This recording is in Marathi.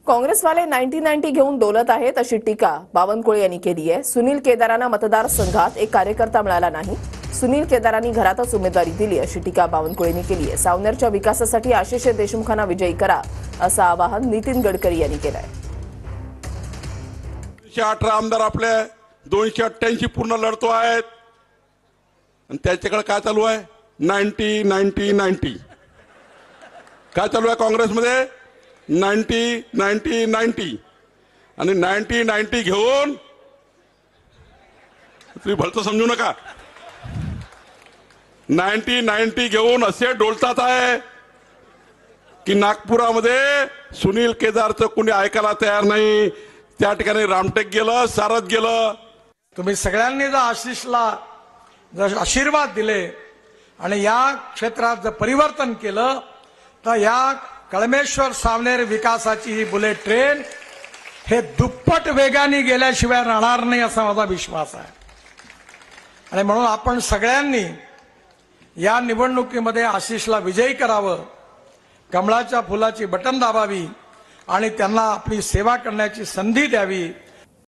काँग्रेस वाले 90-90 घेऊन डोलत आहेत अशी टीका बावनकुळे यांनी केली आहे। सुनील केदारांना मतदारसंघात एक कार्यकर्ता मिळाला नाही। सुनील केदारांनी घरातच उमेदवारी दिली अशी टीका बावनकुळेंनी केली आहे। सावनेरच्या विकासासाठी आशिष देशमुखांना विजयी करा असं आवाहन नितीन गडकरी यांनी केलं आहे। 18 आमदार आपले 288 पूर्ण लढतो आहेत आणि त्याच्याकडे काय चालू आहे 90-90-90 काय चालू आहे काँग्रेसमध्ये 90-90-90 आणि 90-90 घेऊन तुम्ही भलतं समजू नका 90-90 घेऊन असे डोलतात आहे की नागपुरामध्ये सुनील केदारचं कोणी ऐकायला तयार नाही। त्या ठिकाणी रामटेक गेलं सारथ गेलं। तुम्ही सगळ्यांनी जर आशिषला जर आशीर्वाद दिले आणि या क्षेत्रात जर परिवर्तन केलं तर या कळमेश्वर सावनेर विकासाची ही बुलेट ट्रेन हे दुप्पट वेगाने गेल्याशिवाय राहणार नाही असा माझा विश्वास आहे। आणि म्हणून आपण सगळ्यांनी या निवडणुकीमध्ये आशिषला विजयी करावं, कमळाच्या फुलाची बटन दाबावी आणि त्यांना आपली सेवा करण्याची संधी द्यावी।